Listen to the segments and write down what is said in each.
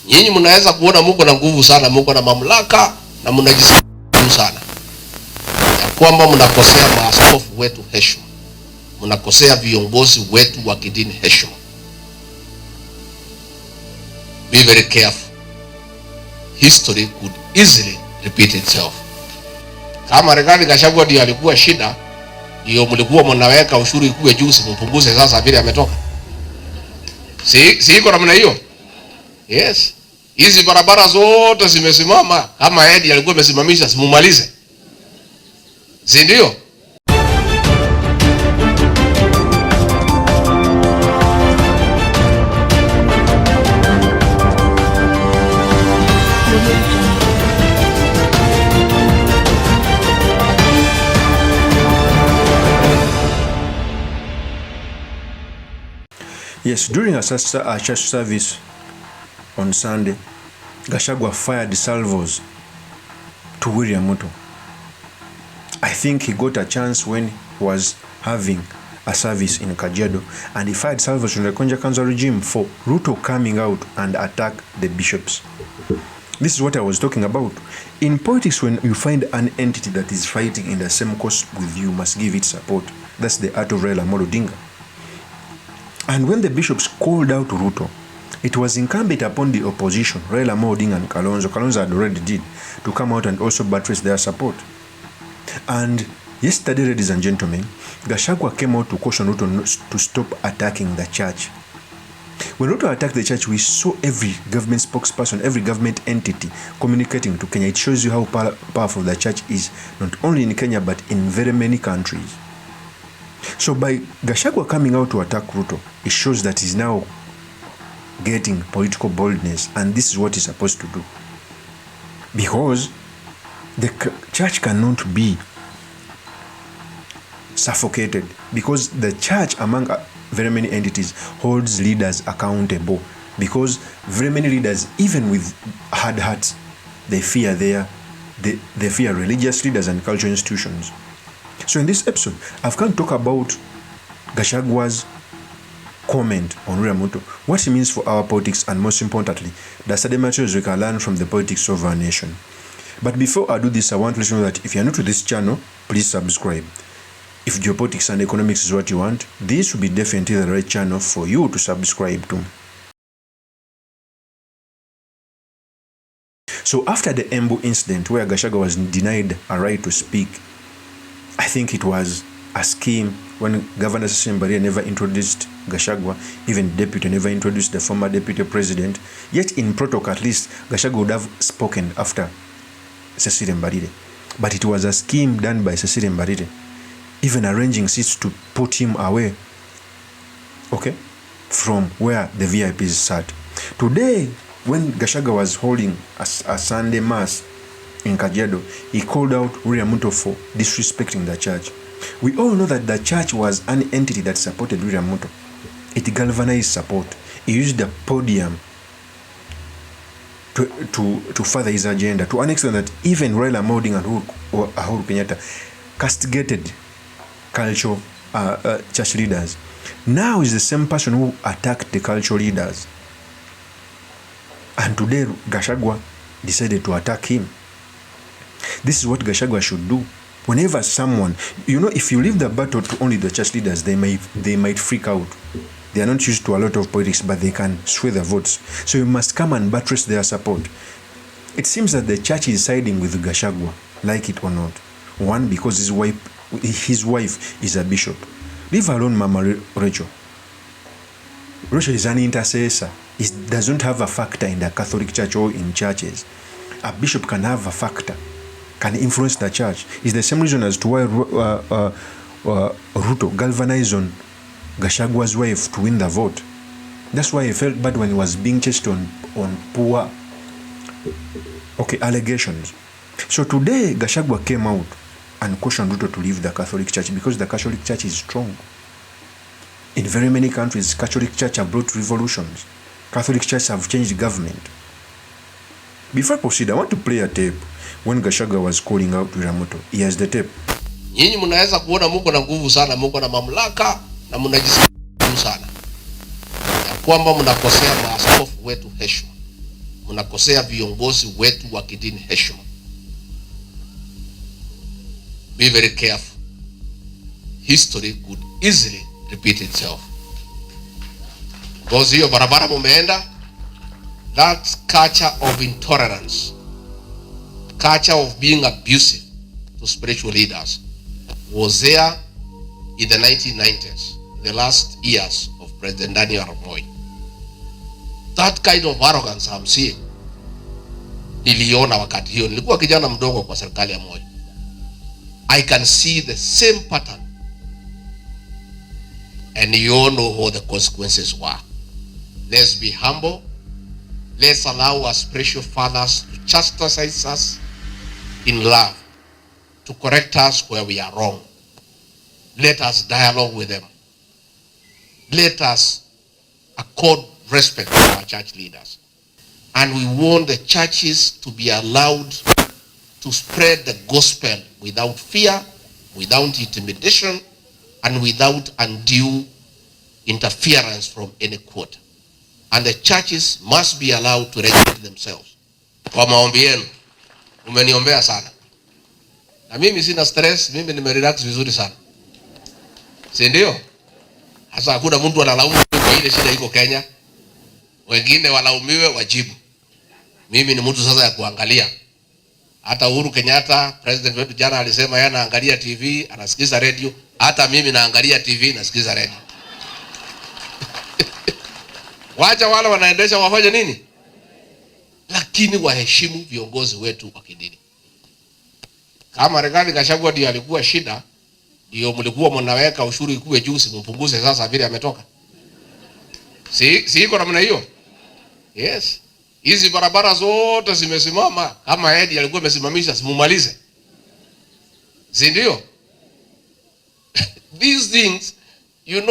Nyinyi mnaweza kuona mko na nguvu sana, mko na mamlaka na mnajisikia sana ya kwamba mnakosea maaskofu wetu heshima, mnakosea viongozi wetu wa kidini heshima. Be very careful. History could easily repeat itself. Kama Rigathi Gachagua ndio alikuwa shida, ndio mlikuwa mnaweka ushuru ikuwe juu, mpunguze sasa vile ametoka. Si iko namna hiyo? Yes. Hizi barabara zote zimesimama, kama Edi alikuwa amesimamisha, simumalize. Si ndio? Yes, during a church service on Sunday, Gachagua fired salvos to William Ruto. I think he got a chance when he was having a service in Kajiado, and he fired salvos to the Konja Council regime for Ruto coming out and attack the bishops. This is what I was talking about. In politics, when you find an entity that is fighting in the same cause with you, must give it support. That's the art of Raila Amolo Odinga. And when the bishops called out Ruto, it was incumbent upon the opposition, Raila Amolo Odinga and Kalonzo had already did, to come out and also buttress their support. And yesterday, ladies and gentlemen, Gachagua came out to caution Ruto to stop attacking the church. When Ruto attacked the church, we saw every government spokesperson, every government entity communicating to Kenya. It shows you how powerful the church is, not only in Kenya, but in very many countries. So by Gachagua coming out to attack Ruto, it shows that he's now getting political boldness, and this is what he's supposed to do. Because the church cannot be suffocated, because the church, among very many entities, holds leaders accountable, because very many leaders, even with hard hearts, they fear they fear religious leaders and cultural institutions. So in this episode, I've come to talk about Gachagua's comment on William Ruto, what it means for our politics, and most importantly, the study materials we can learn from the politics of our nation. But before I do this, I want to let you know that if you're new to this channel, please subscribe. If geopolitics and economics is what you want, this will be definitely the right channel for you to subscribe to. So after the Embu incident, where Gachagua was denied a right to speak, I think it was a scheme when Governor Mbari never introduced Gachagua, even deputy never introduced the former deputy president. Yet in protocol, at least, Gachagua would have spoken after Cecily Mbarire. But it was a scheme done by Cecily Mbarire, even arranging seats to put him away, okay, from where the VIPs sat. Today, when Gachagua was holding a Sunday mass in Kajiado, he called out William Ruto for disrespecting the church. We all know that the church was an entity that supported William Ruto. It galvanized support. He used the podium to further his agenda, to an extent that even Raila Amolo Odinga and Uhuru Kenyatta castigated cultural church leaders. Now is the same person who attacked the cultural leaders. And today, Gachagua decided to attack him. This is what Gachagua should do. Whenever someone, if you leave the battle to only the church leaders, they might freak out. They are not used to a lot of politics, but they can sway the votes. So you must come and buttress their support. It seems that the church is siding with Gachagua, like it or not. One, because his wife is a bishop. Leave alone Mama Rachel. Rachel is an intercessor. It doesn't have a factor in the Catholic Church or in churches. A bishop can have a factor, can influence the church. It's the same reason as to why Ruto galvanized on Gachagua's wife to win the vote. That's why he felt bad when he was being chased on poor allegations. So today, Gachagua came out and cautioned Ruto to leave the Catholic Church, because the Catholic Church is strong. In very many countries, Catholic Church have brought revolutions. Catholic Church have changed government. Before I proceed, I want to play a tape when Gachagua was calling out William Ruto. Here's the tape. Nyinyi mnaweza kuona mko na nguvu sana, mko na mamlaka na mnajisikia sana ya kwamba mnakosea maaskofu wetu heshima, mnakosea viongozi wetu wa kidini heshima. Be very careful. History could easily repeat itself. Because hiyo barabara mumeenda, that culture of intolerance, culture of being abusive to spiritual leaders was there in the 1990s, the last years of President Daniel Arap Moi. That kind of arrogance I'm seeing, niliona wakati hiyo nilikuwa kijana mdogo kwa serikali ya Moi. I can see the same pattern, and you all know what the consequences were. Let's be humble. Let's allow our spiritual fathers to chastise us in love, to correct us where we are wrong. Let us dialogue with them. Let us accord respect to our church leaders. And we want the churches to be allowed to spread the gospel without fear, without intimidation, and without undue interference from any quarter. And the churches must be allowed to regulate themselves. Kwa maombi yenu, umeniombea sana. Na mimi sina stress, mimi nimerelax vizuri sana. Si ndio? Hasa hakuna mtu analaumu kwa ile shida iko Kenya. Wengine walaumiwe wajibu. Mimi ni mtu sasa ya kuangalia. Hata Uhuru Kenyatta, president wetu, jana alisema yeye anaangalia TV, anasikiza radio. Hata mimi naangalia TV, nasikiza radio. Wacha wale wanaendesha wafanye nini? Lakini waheshimu viongozi wetu wa kidini. Kama Rigathi Gachagua ndiye alikuwa shida, ndio mlikuwa mnaweka ushuru ikuwe juu, simpunguze sasa vile ametoka. Si iko namna hiyo? Yes. Hizi barabara zote zimesimama, kama Edi alikuwa amesimamisha, simumalize. Si ndio? These things, you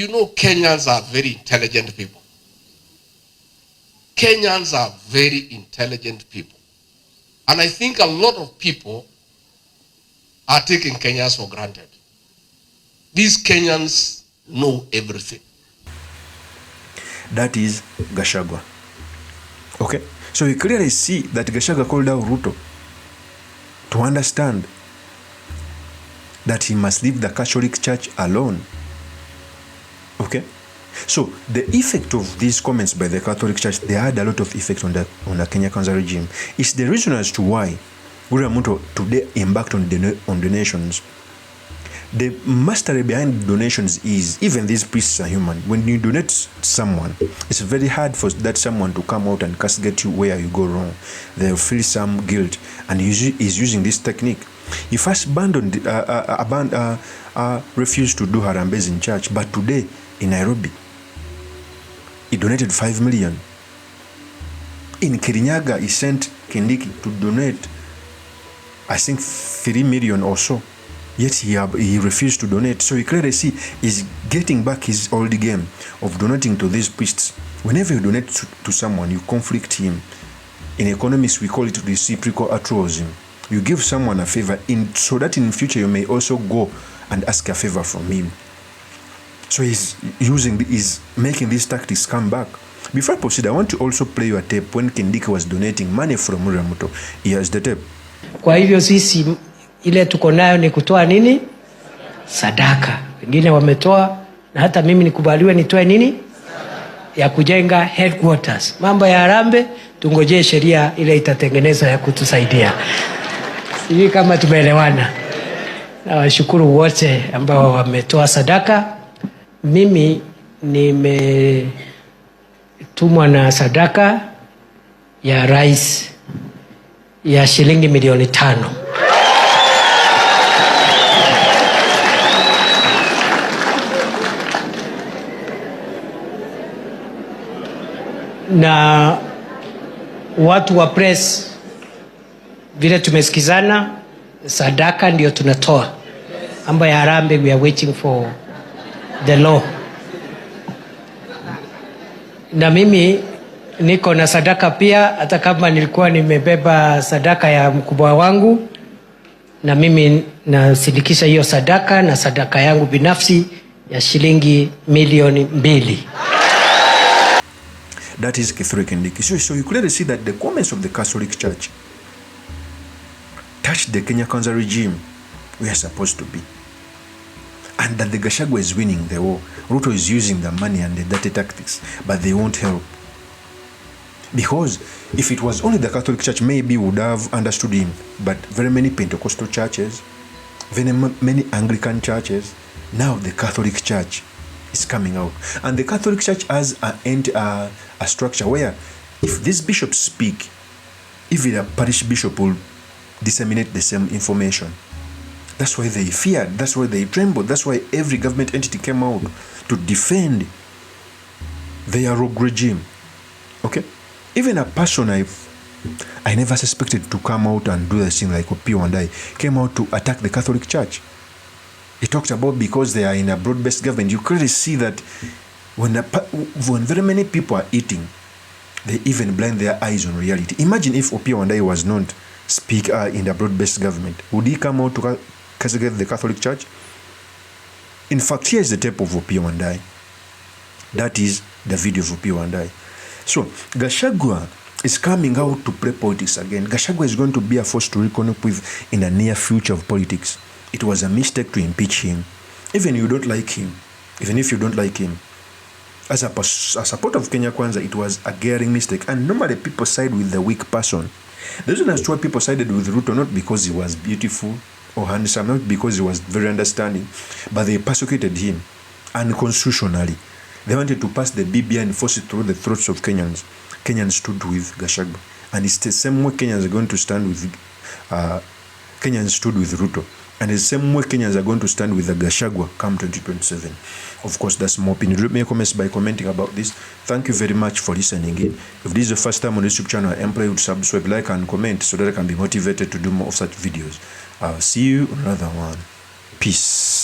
know Kenyans are very intelligent people. Kenyans are very intelligent people. And I think a lot of people are taking Kenyans for granted. These Kenyans know everything. That is Gachagua. Okay? So we clearly see that Gachagua called out Ruto to understand that he must leave the Catholic Church alone. Okay? So the effect of these comments by the Catholic Church, they had a lot of effect on the Kenya Council regime. It's the reason as to why William Ruto today embarked on donations. The mastery behind donations is, even these priests are human. When you donate to someone, it's very hard for that someone to come out and castigate you where you go wrong. They'll feel some guilt, and he's using this technique. He first refused to do harambes in church, but today in Nairobi, he donated 5 million. In Kirinyaga, he sent Kindiki to donate, I think, 3 million or so. Yet he refused to donate. So you clearly see he's getting back his old game of donating to these priests. Whenever you donate to someone, you conflict him. In economics, we call it reciprocal altruism. You give someone a favor so that in future you may also go and ask a favor from him. So he's making these tactics come back. Before I proceed, I want to also play your tape when Kindiki was donating money from William Ruto. Here's the tape. Kwa hivyo sisi ile tuko nayo ni kutoa nini? Sadaka. Wengine wametoa, na hata mimi nikubaliwe nitoe nini? Ya kujenga headquarters. Mambo ya harambee tungojee sheria ile itatengeneza ya kutusaidia. Sisi kama tumeelewana. Na washukuru wote ambao wametoa sadaka. Mimi nimetumwa na sadaka ya rais ya shilingi milioni 5. Na watu wa press vile tumesikizana, sadaka ndio tunatoa. Mambo ya harambee, we are waiting for the law. Na mimi niko na sadaka pia, hata kama nilikuwa nimebeba sadaka ya mkubwa wangu, na mimi nasindikisha hiyo sadaka na sadaka yangu binafsi ya shilingi milioni 2. That is Catholic and DICI. So you clearly see that the comments of the Catholic Church touched the Kenya Kwanza regime we are supposed to be. And that the Gachagua is winning the war. Ruto is using the money and the dirty tactics, but they won't help. Because if it was only the Catholic Church, maybe would have understood him. But very many Pentecostal churches, very many Anglican churches, now the Catholic Church is coming out. And the Catholic Church has a structure where if these bishops speak, even a parish bishop will disseminate the same information. That's why they feared, that's why they trembled, that's why every government entity came out to defend their rogue regime. Okay? Even a person I never suspected to come out and do the thing like Opio and I came out to attack the Catholic Church. He talked about because they are in a broad-based government. You clearly see that when very many people are eating, they even blind their eyes on reality. Imagine if Opio and I was not speaker in the broad-based government. Would he come out to castigate the Catholic Church? In fact, here is the tape of Opio and I. That is the video of Opio and I. So, Gachagua is coming out to play politics again. Gachagua is going to be a force to reckon with in the near future of politics. It was a mistake to impeach him. Even if you don't like him, as a supporter of Kenya Kwanza, it was a glaring mistake. And normally people side with the weak person. The reason as to why people sided with Ruto, not because he was beautiful or handsome, not because he was very understanding, but they persecuted him unconstitutionally. They wanted to pass the BBI and force it through the throats of Kenyans. Kenyans stood with Gachagua. And it's the same way Kenyans are going to stand with, Kenyans stood with Ruto. And the same way Kenyans are going to stand with the Gachagua come 2027. Of course, that's my opinion. Drop me a comment by commenting about this. Thank you very much for listening in. If this is the first time on this YouTube channel, I implore you to subscribe, like, and comment so that I can be motivated to do more of such videos. I'll see you on another one. Peace.